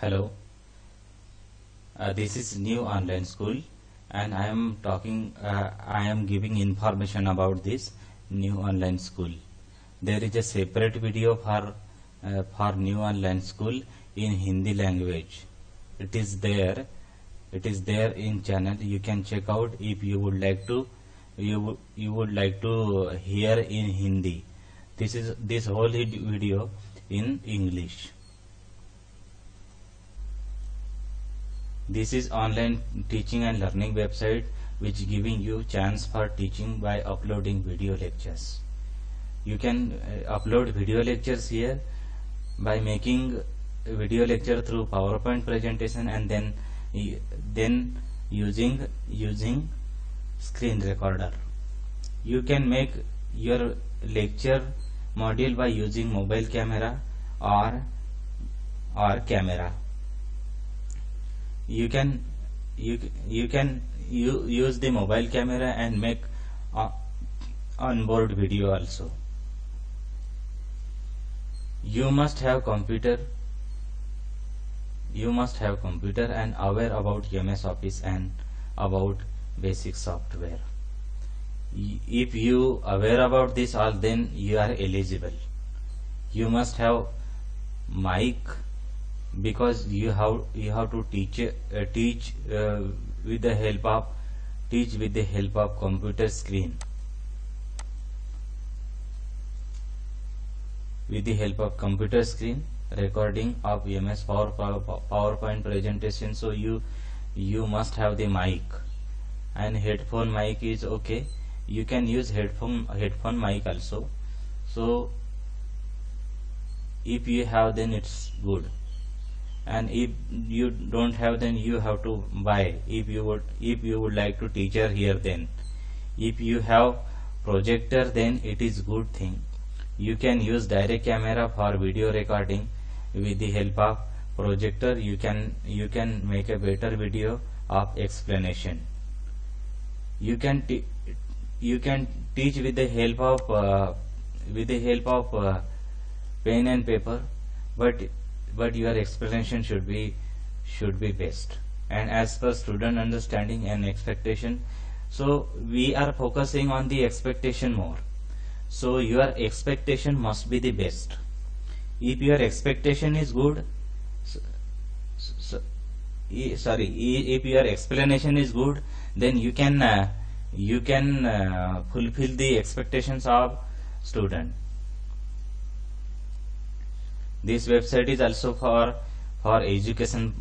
Hello, this is new online school, and I am giving information about this new online school. There is a separate video for new online school in Hindi language. It is there in channel. You can check out if you would like to. You would like to hear in Hindi. This whole video in English. This is online teaching and learning website which giving you chance for teaching by uploading video lectures. You can upload video lectures here by making video lecture through PowerPoint presentation and then using screen recorder. You can make your lecture module by using mobile camera or camera. You can use the mobile camera and make onboard video also. You must have computer and aware about MS Office and about basic software. If you aware about this all, then you are eligible. You must have mic, because you have to teach with the help of computer screen. With the help of computer screen, recording of MS PowerPoint presentation. So you must have the mic, and headphone mic is okay. You can use headphone mic also. So if you have, then it's good. And if you don't have, then you have to buy. If you would like to teacher here, then if you have projector, then it is good thing. You can use direct camera for video recording. With the help of projector, you can make a better video of explanation. You can teach with the help of pen and paper, but your explanation should be best and as per student understanding and expectation. So we are focusing on the expectation more. So your expectation must be the best. If your expectation is good, if your explanation is good, then you can fulfill the expectations of student. This website is also for education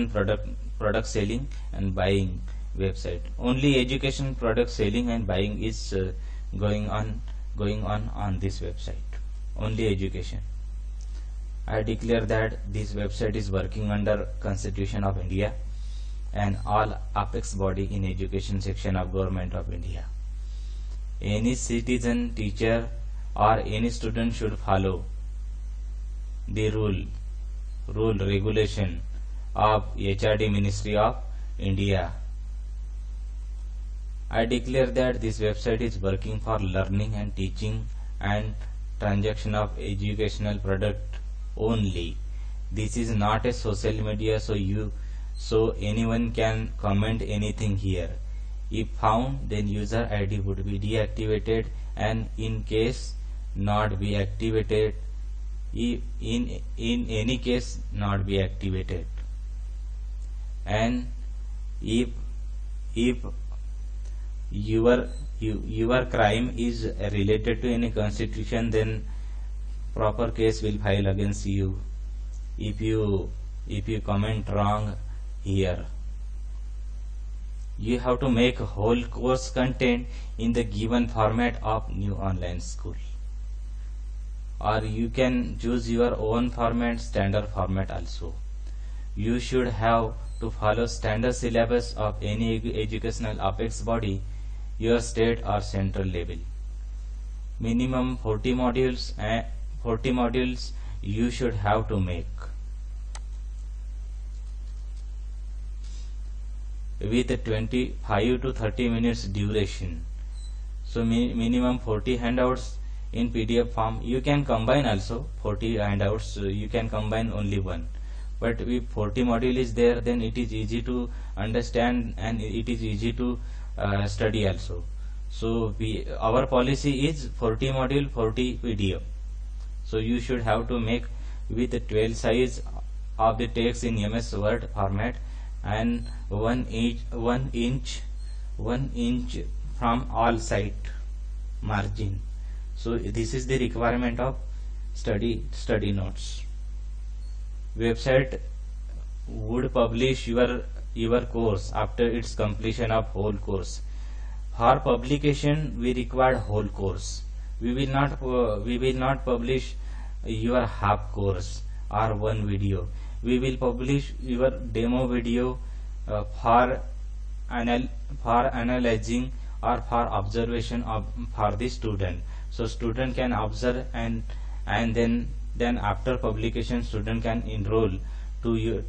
product selling and buying website. Only education product selling and buying is going on this website. Only education. I declare that this website is working under Constitution of India and all apex body in education section of Government of India. Any citizen, teacher or any student should follow the regulation of HRD Ministry of India. I declare that this website is working for learning and teaching and transaction of educational product only. This is not a social media, so anyone can comment anything here. If found, then user ID would be deactivated, and in case not be activated, in any case not be activated. And if your crime is related to any constitution, then proper case will file against you if you comment wrong here. You have to make whole course content in the given format of new online school, or you can choose your own format, standard format also. You should have to follow standard syllabus of any educational apex body, your state or central level. Minimum 40 modules you should have to make with 25 to 30 minutes duration. So minimum 40 handouts in PDF form. You can combine also 40 handouts. You can combine only one. but if 40 module is there, then it is easy to understand and it is easy to study also. So our policy is 40 module 40 video. So you should have to make with 12 size of the text in MS Word format and 1 inch from all side margin. So this is the requirement of study notes. Website would publish your course after its completion of whole course. For publication we require whole course. We will not publish your half course or one video. We will publish your demo video for analyzing or for observation for the student. So student can observe and then after publication student can enroll to your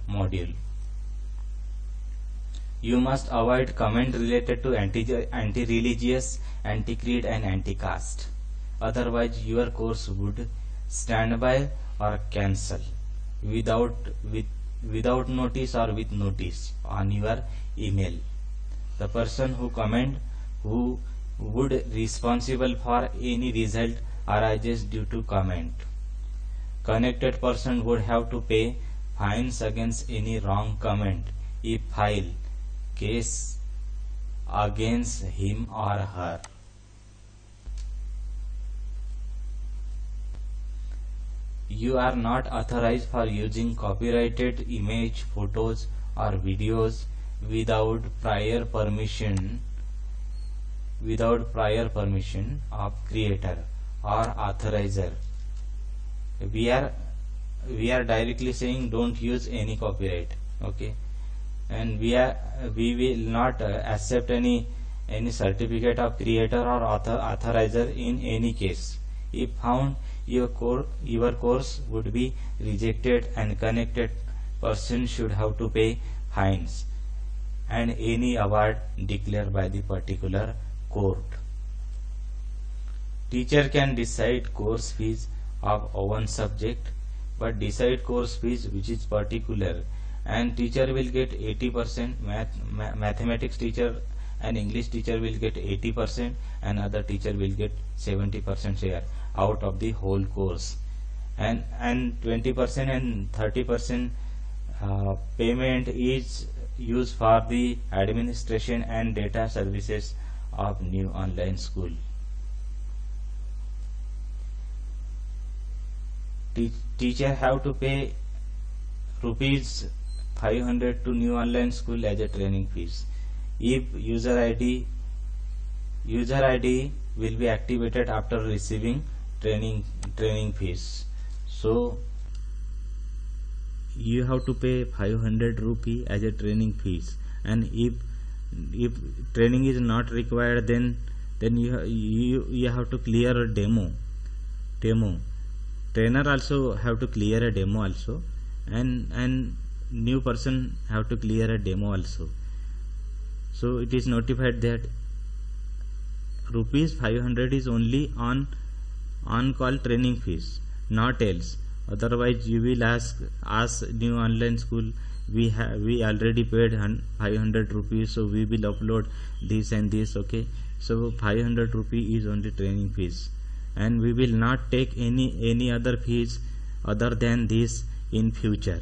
module. You must avoid comment related to anti-religious, anti-creed and anti-caste. Otherwise your course would stand by or cancel without notice or with notice on your email. The person who comment who would responsible for any result arises due to comment. Connected person would have to pay fines against any wrong comment if file case against him or her. You are not authorized for using copyrighted image, photos or videos without prior permission of creator or authorizer. We are directly saying don't use any copyright, okay? And we will not accept any certificate of creator or authorizer in any case. If found, your course would be rejected and connected person should have to pay fines and any award declared by the particular court. Teacher can decide course fees of one subject but decide course fees which is particular, and teacher will get 80%, mathematics teacher and English teacher will get 80% and other teacher will get 70% share out of the whole course, and 20% and 30% payment is used for the administration and data services of new online school. Teacher have to pay rupees 500 to new online school as a training fees. If user ID will be activated after receiving training fees. So you have to pay 500 rupee as a training fees, and if training is not required, then you have to clear a demo. Trainer also have to clear a demo also, and new person have to clear a demo also. So it is notified that rupees 500 is only on call training fees, not else. Otherwise you will ask new online school, we already paid 500 rupees, so we will upload this and this, okay? So 500 rupee is only training fees, and we will not take any other fees other than this in future.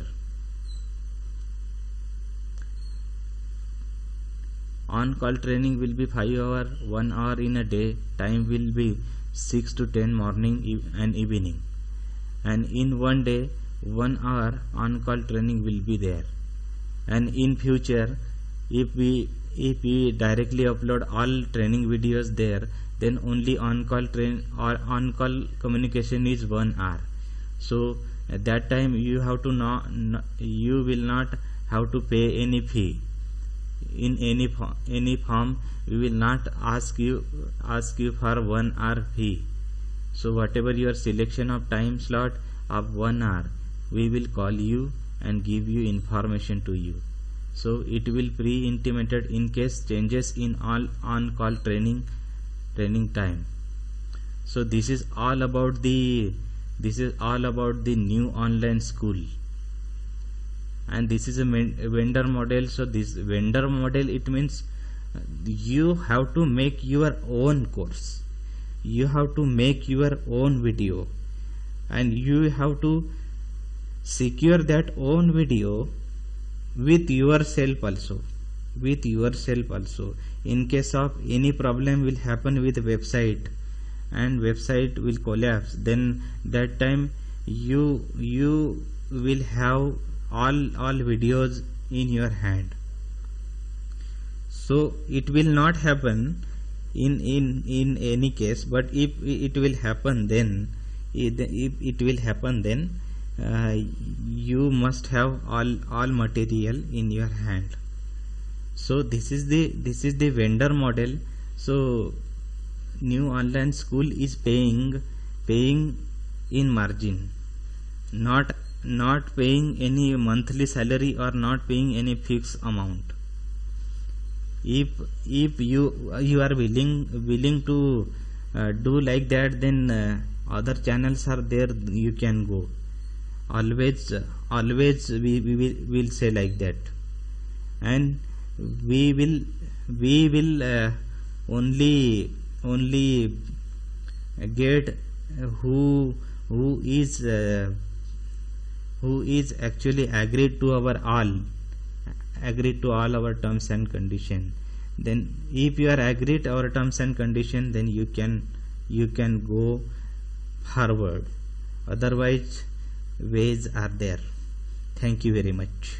On call training will be 5 hours, 1 hour in a day. Time will be 6 to 10 morning and evening, and in one day 1 hour on call training will be there. And in future, if we directly upload all training videos there, then only on call communication is 1 hour. So at that time you have to you will not have to pay any fee in any form. We will not ask you for 1 hour fee. So whatever your selection of time slot of 1 hour, we will call you and give you information to you. So it will pre-intimated in case changes in all on call training time. So this is all about the This is all about the new online school, and this is a vendor model. So this vendor model, it means you have to make your own course, you have to make your own video, and you have to secure that own video with yourself also, in case of any problem will happen with website and website will collapse, then that time you will have all videos in your hand. So it will not happen in any case, but if it will happen, then you must have all material in your hand. So this is the vendor model. So new online school is paying in margin, not paying any monthly salary or not paying any fixed amount. If you are willing to do like that, then other channels are there, you can go. Always we will say like that, and we will only get who is actually agreed to all our terms and condition. Then if you are agreed our terms and condition, then you can go forward. Otherwise ways are there. Thank you very much.